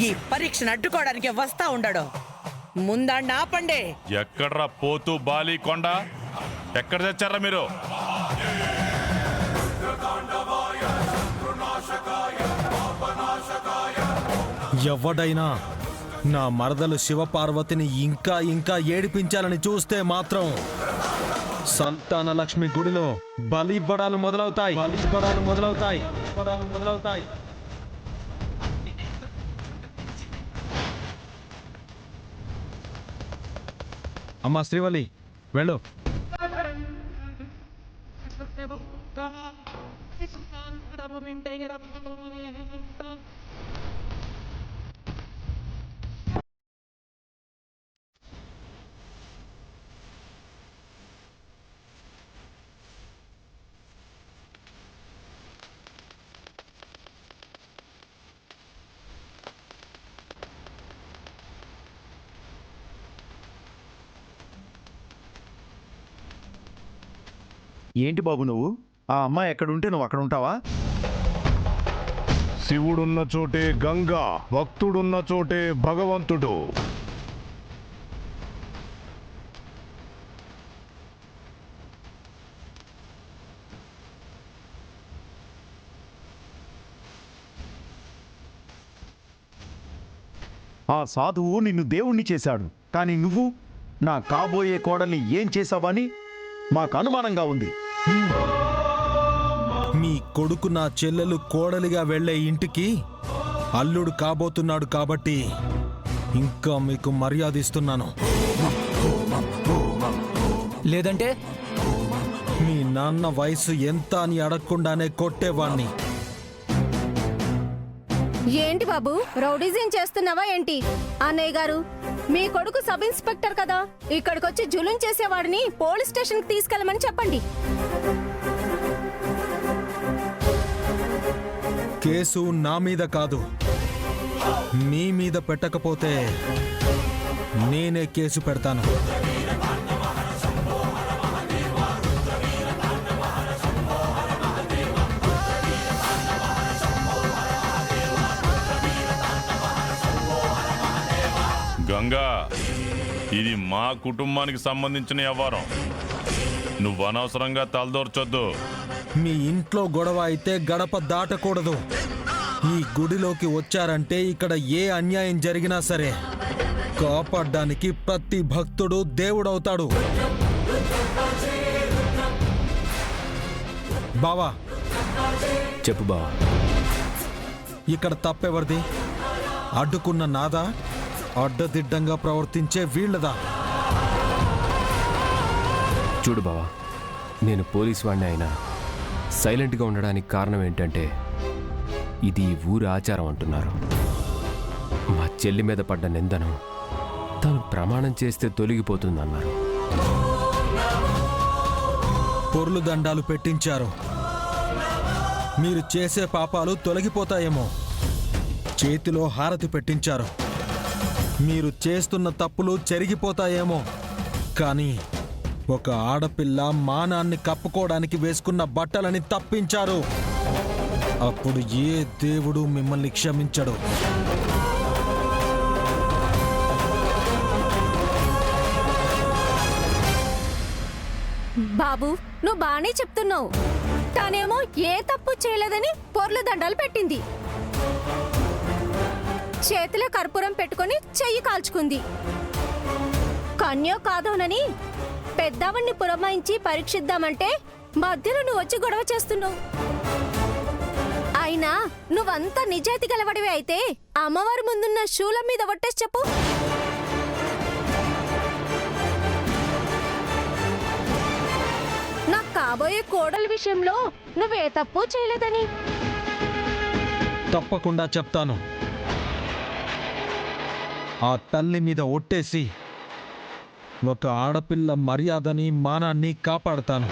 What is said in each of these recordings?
ఈ పరీక్షను అడ్డుకోవడానికి వస్తా ఉండడు. ముందాన్ని ఆపండి. ఎక్కడ్రా పోతూ బాలి కొండ? ఎక్కడ తెచ్చారా మీరు? ఎవడైనా నా మరదలు శివపార్వతిని ఇంకా ఇంకా ఏడిపించాలని చూస్తే మాత్రం సంతాన లక్ష్మి గుడిలో బలిబడాలు మొదలవుతాయి. అమ్మా శ్రీవల్లి, వెళ్ళు. ఏంటి బాబు నువ్వు? ఆ అమ్మాయి ఎక్కడుంటే నువ్వు అక్కడ ఉంటావా? శివుడున్న చోటే గంగా, భక్తుడున్న చోటే భగవంతుడు. ఆ సాధువు నిన్ను దేవుణ్ణి చేశాడు, కానీ నువ్వు నా కాబోయే కోడల్ని ఏం చేశావని మాకు అనుమానంగా ఉంది. మీ కొడుకు నా చెల్లెలు కోడలిగా వెళ్లే ఇంటికి అల్లుడు కాబోతున్నాడు కాబట్టి ఇంకా మీకు మర్యాద ఇస్తున్నాను. లేదంటే మీ నాన్న వయసు ఎంత అని అడగకుండానే కొట్టేవాణ్ణి. ఏంటి బాబు, రౌడీజం చేస్తున్నావా ఏంటి? అన్నయ్య గారు, మీ కొడుకు సబ్ ఇన్స్పెక్టర్ కదా, ఇక్కడికొచ్చి జులుం చేసేవాడిని పోలీస్ స్టేషన్కి తీసుకెళ్ళమని చెప్పండి. కేసు నా మీద కాదు, మీ మీద పెట్టకపోతే నేనే కేసు పెడతాను. గంగా, ఇది మా కుటుంబానికి సంబంధించిన వ్యవహారం. నువ్వు అనవసరంగా తలదోర్చొద్దు. మీ ఇంట్లో గొడవ అయితే గడప దాటకూడదు. ఈ గుడిలోకి వచ్చారంటే ఇక్కడ ఏ అన్యాయం జరిగినా సరే కాపాడడానికి ప్రతి భక్తుడు దేవుడవుతాడు. బావా, చెప్పు బావా. ఇక్కడ తప్పెవరిది? అడ్డుకున్న నాదా, అడ్డదిడ్డంగా ప్రవర్తించే వీళ్ళదా? చూడు బావా, నేను పోలీస్ వాడిని అయినా సైలెంట్గా ఉండడానికి కారణం ఏంటంటే ఇది ఊరి ఆచారం అంటున్నారు. మా చెల్లి మీద పడ్డ నిందను తను ప్రమాణం చేస్తే తొలగిపోతుందన్నారు. పొర్లు దండాలు పెట్టించారు. మీరు చేసే పాపాలు తొలగిపోతాయేమో. చేతిలో హారతి పెట్టించారు. మీరు చేస్తున్న తప్పులు చెరిగిపోతాయేమో. కానీ ఒక ఆడపిల్ల మానాన్ని కప్పుకోవడానికి వేసుకున్న బట్టలని తప్పించారు. అప్పుడు ఏ దేవుడు మిమ్మల్ని క్షమించడు. బాబు, నువ్వు బానే చెప్తున్నావు. తానేమో ఏ తప్పు చేయలేదని పొర్లు దండాలు పెట్టింది. చేతిలో కర్పూరం పెట్టుకొని చెయ్యి కాల్చుకుంది. కన్యో కాదోనని పెద్దవాణ్ణి పురమాయించి పరీక్షిద్దామంటే మధ్యలో నువ్వు వచ్చి గొడవ చేస్తున్నావు. అయినా నువ్వంతా నిజాయితీ గలవడివే అయితే అమ్మవారి ముందున్న శూలం మీద ఒట్టేసి చెప్పు. నాకు కాబోయే కోడల విషయంలో నువ్వే తప్పు చేయలేదని. తప్పకుండా చెప్తాను. ఆ తల్లి మీద ఒట్టేసి ఒక ఆడపిల్ల మర్యాదని మానాన్ని కాపాడతాను.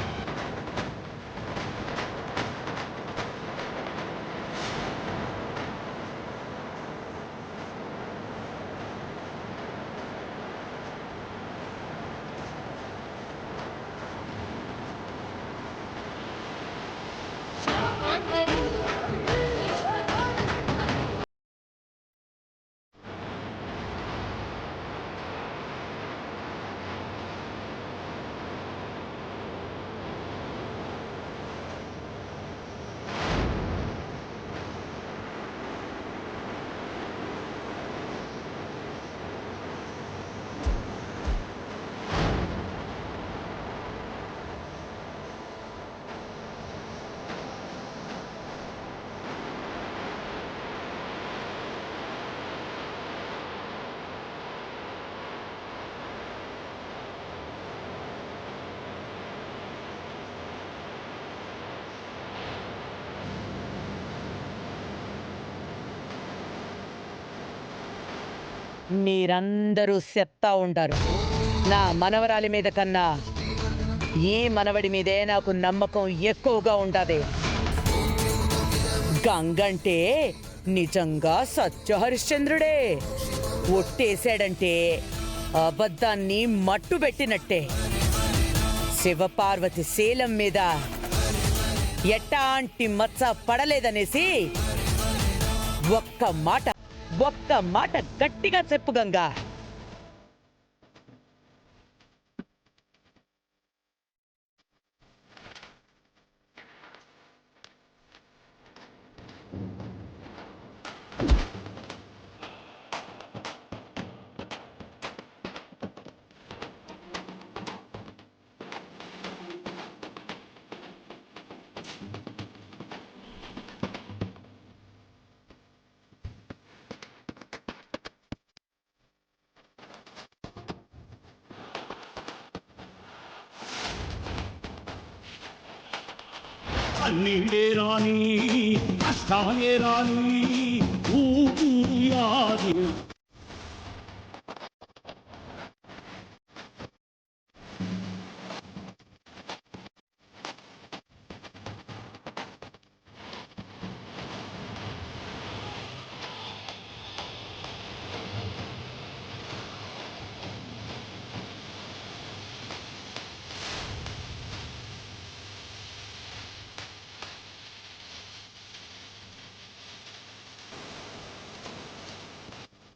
మీరందరూ చెప్తా ఉంటారు నా మనవరాలి మీద కన్నా ఈ మనవడి మీదే నాకు నమ్మకం ఎక్కువగా ఉంటది. గంగంటే నిజంగా సత్య హరిశ్చంద్రుడే. ఒట్టేశాడంటే అబద్ధాన్ని మట్టు పెట్టినట్టే. శివపార్వతి శీలం మీద ఎట్టాంటి మచ్చ పడలేదనేసి ఒక్క మాట గట్టిగా చెప్పు గంగా. కన్నీడే రాని కష్టాలే రాని ఊపియాది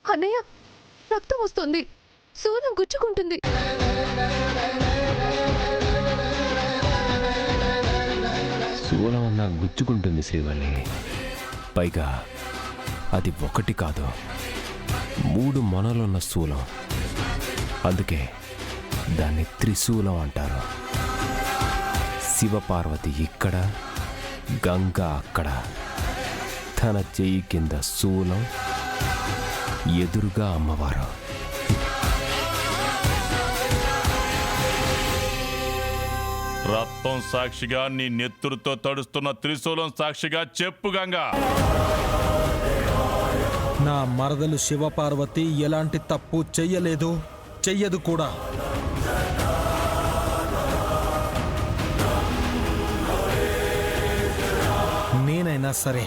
అన్నయ్య, రక్తం వస్తుంది. శూలం గుచ్చుకుంటుంది. శూలం అన్నా గుచ్చుకుంటుంది శ్రీవల్లి. పైగా అది ఒకటి కాదు, 3 మొనలున్న శూలం. అందుకే దాన్ని త్రిశూలం అంటారు. శివపార్వతి ఇక్కడ, గంగా అక్కడ. తన చెయ్యి కింద శూలం, ఎదురుగా అమ్మవారు. రక్తం సాక్షిగా నీ నెత్తురుతో తడుస్తున్న త్రిశూలం సాక్షిగా చెప్పు గంగా. నా మరదలు శివపార్వతి ఎలాంటి తప్పు చెయ్యలేదు, చెయ్యదు కూడా. నేనైనా సరే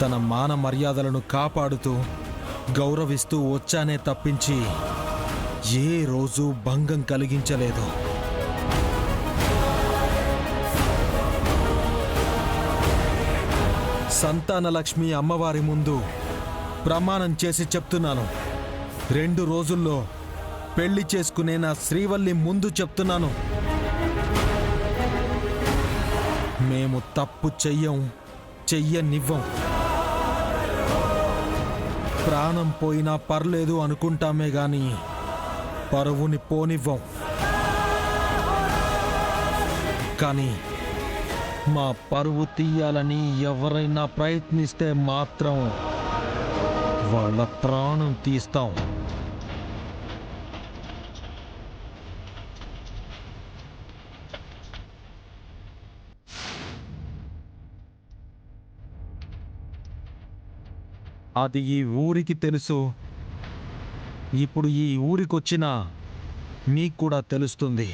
తన మాన మర్యాదలను కాపాడుతూ గౌరవిస్తూ వచ్చానే తప్పించి ఏ రోజు భంగం కలిగించలేదు. సంతానలక్ష్మి అమ్మవారి ముందు ప్రమాణం చేసి చెప్తున్నాను, 2 రోజుల్లో పెళ్లి చేసుకునే నా శ్రీవల్లి ముందు చెప్తున్నాను, మేము తప్పు చెయ్యనివ్వం. ప్రాణం పోయినా పర్లేదు అనుకుంటామే గాని పరువుని పోనివ్వం. కానీ మా పరువు తీయాలని ఎవరైనా ప్రయత్నిస్తే మాత్రం వాళ్ళ ప్రాణం తీస్తాం. అది ఈ ఊరికి తెలుసు. ఇప్పుడు ఈ ఊరికొచ్చినా నీకు కూడా తెలుస్తుంది.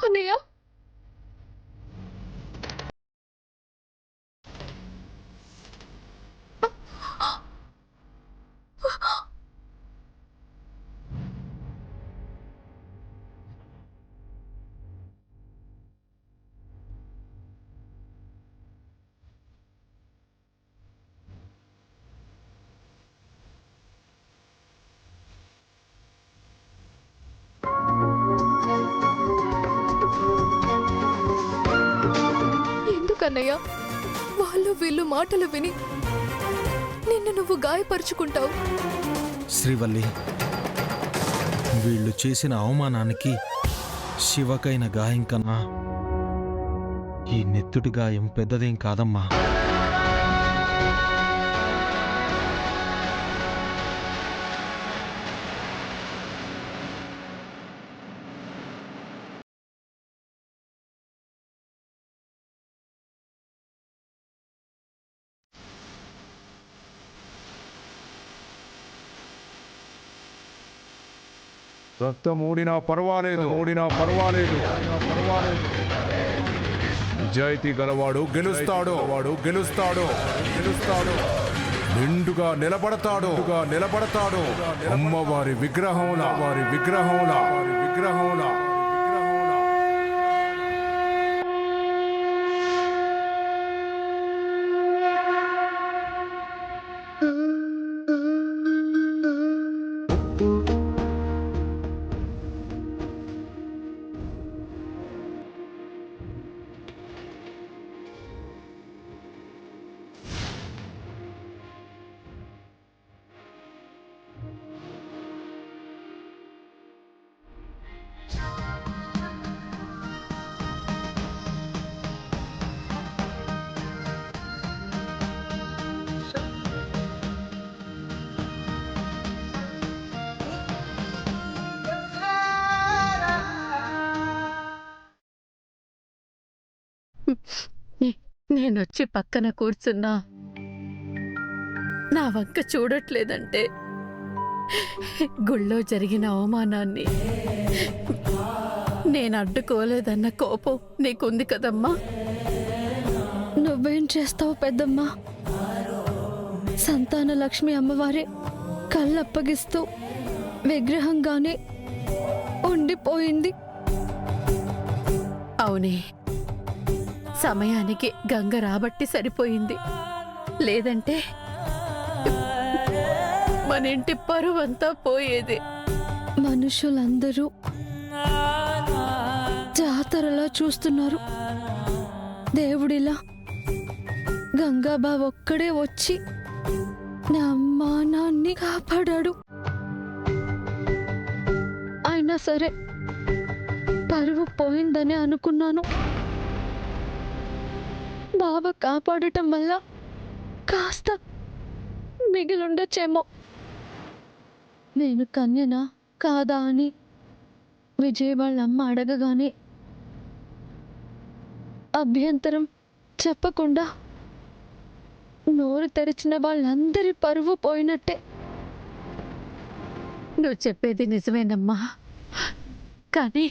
అన్నయ్య, ఎందుకన్నయ్య వాళ్ళు వీళ్ళు మాటలు విని నిన్ను నువ్వు గాయపరుచుకుంటావు? శ్రీవల్లి, వీళ్ళు చేసిన అవమానానికి శివకైన గాయం కన్నా ఈ నెత్తుటి గాయం పెద్దదేం కాదమ్మా. రక్తం ఓడినా పర్వాలేదు, నిజాయితీ గలవాడు గెలుస్తాడు, నిండుగా నిలబడతాడు, అమ్మవారి విగ్రహంలా. నేనొచ్చి పక్కన కూర్చున్నా నా వంక చూడట్లేదంటే గుళ్ళో జరిగిన అవమానాన్ని నేను అడ్డుకోలేదన్న కోపం నీకుంది కదమ్మా. నువ్వేం చేస్తావు పెద్దమ్మా? సంతాన లక్ష్మి అమ్మవారే కళ్ళప్పగిస్తూ విగ్రహంగానే ఉండిపోయింది. అవునే, సమయానికి గంగ రాబట్టి సరిపోయింది. లేదంటే మన ఇంటి పరువంతా పోయేది. మనుషులందరూ జాతరలా చూస్తున్నారు. దేవుడిలా గంగాబా ఒక్కడే వచ్చి నా మానాన్ని కాపాడాడు. అయినా సరే పరువు పోయిందని అనుకున్నాను. బావ కాపాడటం వల్ల కాస్త మిగిలుండొచ్చేమో. నేను కన్యనా కాదా అని విజయ్ వాళ్ళమ్మ అడగగానే అభ్యంతరం చెప్పకుండా నోరు తెరిచిన వాళ్ళందరి పరువు పోయినట్టే. నువ్వు చెప్పేది నిజమేనమ్మా, కానీ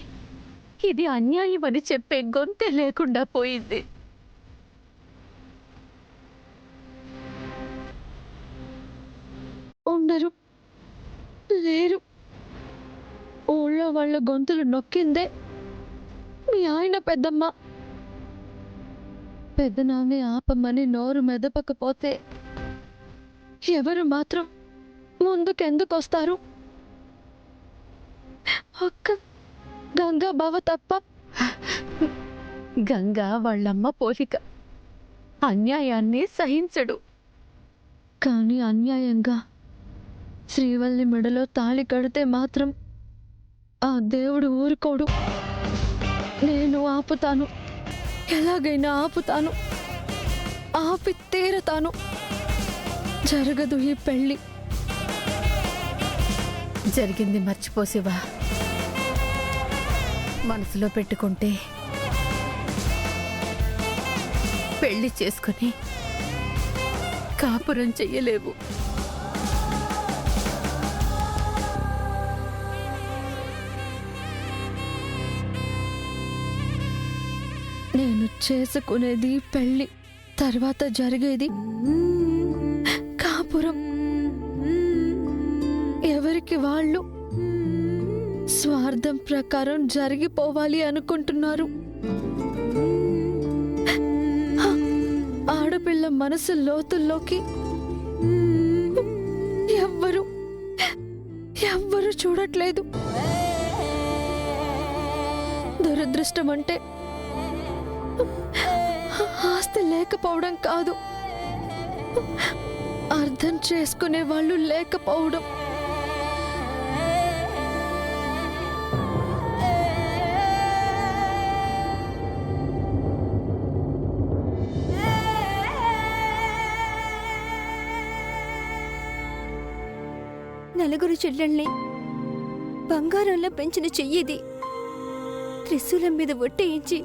ఇది అన్యాయం అని చెప్పే గొంతే లేకుండా పోయింది. ఉండరు, లేరు. ఊళ్ళో వాళ్ళ గొంతులు నొక్కిందే మీ ఆయన పెద్దమ్మ. పెద్దనాన్ని ఆపమని నోరు మెదపకపోతే ఎవరు మాత్రం ముందుకెందుకొస్తారు? ఒక్క గంగా బావ తప్ప. గంగా వాళ్ళమ్మ పోలిక, అన్యాయాన్ని సహించడు. కానీ అన్యాయంగా శ్రీవల్లి మెడలో తాళి కడితే మాత్రం ఆ దేవుడు ఊరుకోడు. నేను ఆపుతాను, ఎలాగైనా ఆపుతాను, ఆపి తీరతాను. జరగదు ఈ పెళ్ళి. జరిగింది మర్చిపోసివా. మనసులో పెట్టుకుంటే పెళ్లి చేసుకుని కాపురం చెయ్యలేవు. నేను చేసుకునేది పెళ్ళి, తర్వాత జరిగేది కాపురం. ఎవరికి వాళ్ళు స్వార్థం ప్రకారం జరిగిపోవాలి అనుకుంటున్నారు. ఆడపిల్ల మనసు లోతుల్లోకి ఎవ్వరు చూడట్లేదు. దురదృష్టం అంటే ఆస్తి లేకపోవడం కాదు, అర్థం చేసుకునే వాళ్ళు లేకపోవడం. నలుగురు చెల్లెల్ని బంగారంలో పెంచిన చెయ్యిది. త్రిశూలం మీద ఒట్టేయించి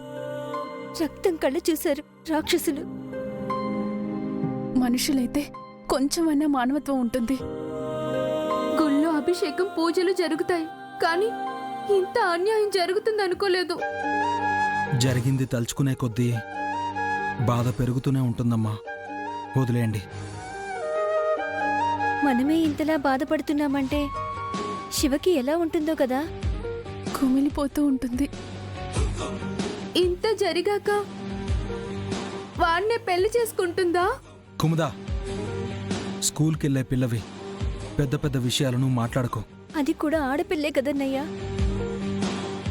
రక్తం కళ్ళు చూశారు రాక్షసులు. మనుషులైతే కొంచెమన్నా మానవత్వం ఉంటుంది. గుళ్ళో అభిషేకం పూజలు జరుగుతాయి, కానీ ఇంత అన్యాయం జరుగుతుంది అనుకోలేదు. జరిగింది తలుచుకునే కొద్దీ బాధ పెరుగుతూనే ఉంటుందమ్మా. వదిలేయండి. మనమే ఇంతలా బాధపడుతున్నామంటే శివకి ఎలా ఉంటుందో కదా. కుమిలిపోతూ ఉంటుంది. ఇంత జరిగాక వాడినే పెళ్లి చేసుకుంటుందా? కుముదా, స్కూల్కి వెళ్ళే పిల్లవి, పెద్ద పెద్ద విషయాలను మాట్లాడుకో. అది కూడా ఆడపిల్లే కదన్నయ్యా.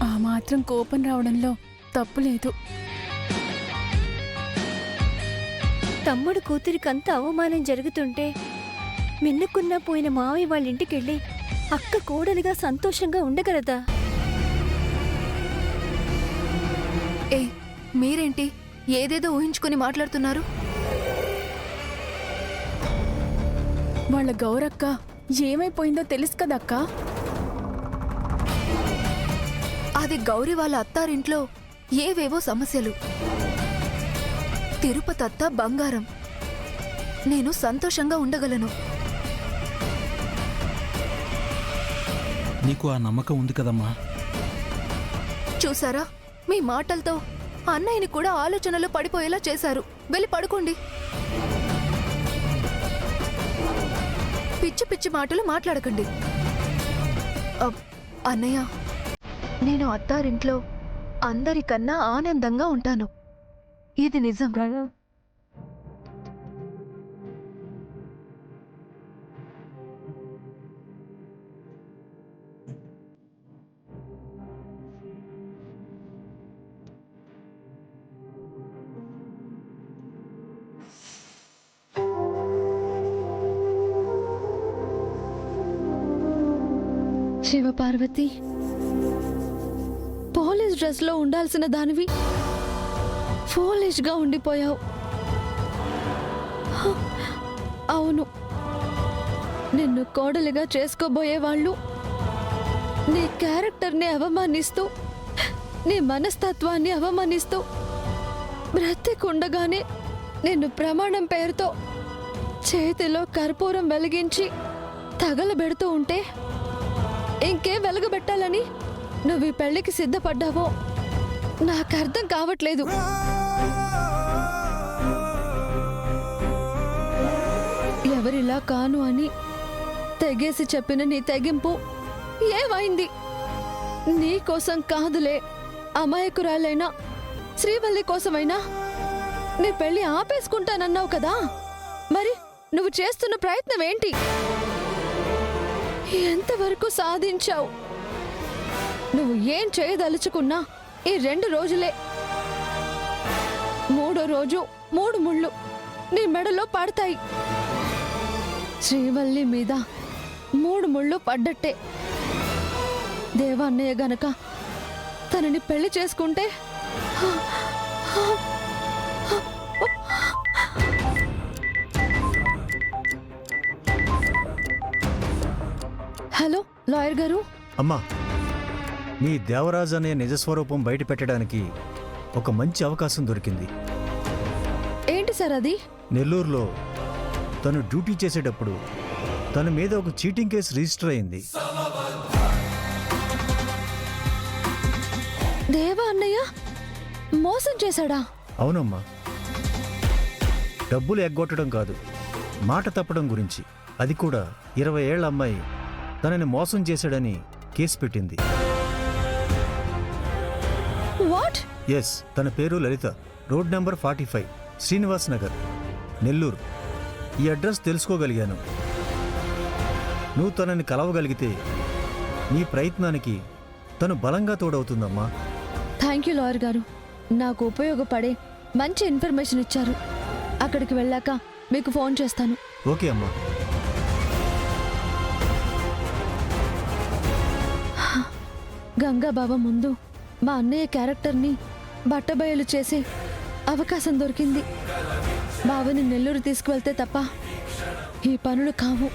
ఆ మాత్రం కోపం రావడంలో తప్పు లేదు. తమ్ముడు కూతురికంత అవమానం జరుగుతుంటే మిన్నకున్నా పోయిన మావయ్య వాళ్ళ ఇంటికెళ్ళి అక్క కోడలిగా సంతోషంగా ఉండగలదా? ఏ మీరేంటి ఏదేదో ఊహించుకుని మాట్లాడుతున్నారు? వాళ్ళ గౌరక్క ఏమైపోయిందో తెలుసు కదక్క. అది గౌరీ వాళ్ళ అత్తారింట్లో ఏవేవో సమస్యలు. తిరుపతి అత్త బంగారం. నేను సంతోషంగా ఉండగలను. నీకు ఆ నమ్మకం ఉంది కదమ్మా. చూసారా, మీ మాటలతో అన్నయ్యని కూడా ఆలోచనలో పడిపోయేలా చేశారు. వెళ్ళి పడుకోండి. పిచ్చి పిచ్చి మాటలు మాట్లాడకండి. అన్నయ్య, నేను అత్తారింట్లో అందరికన్నా ఆనందంగా ఉంటాను. ఇది నిజం. శివపార్వతి, పోలీస్ డ్రెస్లో ఉండాల్సిన దానివి ఫోలిష్గా ఉండిపోయావు. అవును, నిన్ను కోడలిగా చేసుకోబోయే వాళ్ళు నీ క్యారెక్టర్ని అవమానిస్తూ, నీ మనస్తత్వాన్ని అవమానిస్తూ, బ్రతికుండగానే నిన్ను ప్రమాణం పేరుతో చేతిలో కర్పూరం వెలిగించి తగలబెడుతూ ఉంటే ఇంకేం వెలుగుబెట్టాలని నువ్వు ఈ పెళ్లికి సిద్ధపడ్డావో నాకు అర్థం కావట్లేదు. ఎవరిలా కాను అని తెగేసి చెప్పిన నీ తెగింపు ఏమైంది? నీ కోసం కాదులే, అమాయకురాలైనా శ్రీవల్లి కోసమైనా నీ పెళ్లి ఆపేసుకుంటానన్నావు కదా. మరి నువ్వు చేస్తున్న ప్రయత్నం ఏంటి? ఎంతవరకు సాధించావు? నువ్వు ఏం చేయదలుచుకున్నా ఈ 2 రోజులే. 3వ రోజు 3 ముళ్ళు నీ మెడలో పడతాయి. శ్రీవల్లి మీద 3 ముళ్ళు పడ్డట్టే. దేవాన్నయ్య గనక తనని పెళ్లి చేసుకుంటే హలో లాయర్ గారు. అమ్మా, నీ దేవరాజు అనే నిజస్వరూపం బయట పెట్టడానికి ఒక మంచి అవకాశం దొరికింది. ఏంటి సార్ అది? నెల్లూరులో తను డ్యూటీ చేసేటప్పుడు తన మీద ఒక చీటింగ్ కేసు రిజిస్టర్ అయింది. దేవా అన్నయ్య మోసం చేశాడా? అవునమ్మా, డబ్బులు ఎగ్గొట్టడం కాదు, మాట తప్పడం గురించి. అది కూడా 20 ఏళ్ల అమ్మాయి తనని మోసం చేశాడని కేసు పెట్టింది. వాట్? ఎస్, తన పేరు లలిత. Road number 45, Srinivas Nagar, Nellore. ఈ అడ్రస్ తెలుసుకోగలిగాను. నువ్వు తనని కలవగలిగితే నీ ప్రయత్నానికి తను బలంగా తోడవుతుందమ్మా. థ్యాంక్ యూ లాయర్ గారు, నాకు ఉపయోగపడే మంచి ఇన్ఫర్మేషన్ ఇచ్చారు. అక్కడికి వెళ్ళాక మీకు ఫోన్ చేస్తాను. ఓకే అమ్మా. గంగా బావ ముందు మా అన్నయ్య క్యారెక్టర్ని బట్టబయలు చేసే అవకాశం దొరికింది. బావని నెల్లూరు తీసుకువెళ్తే తప్ప ఈ పనులు కావు.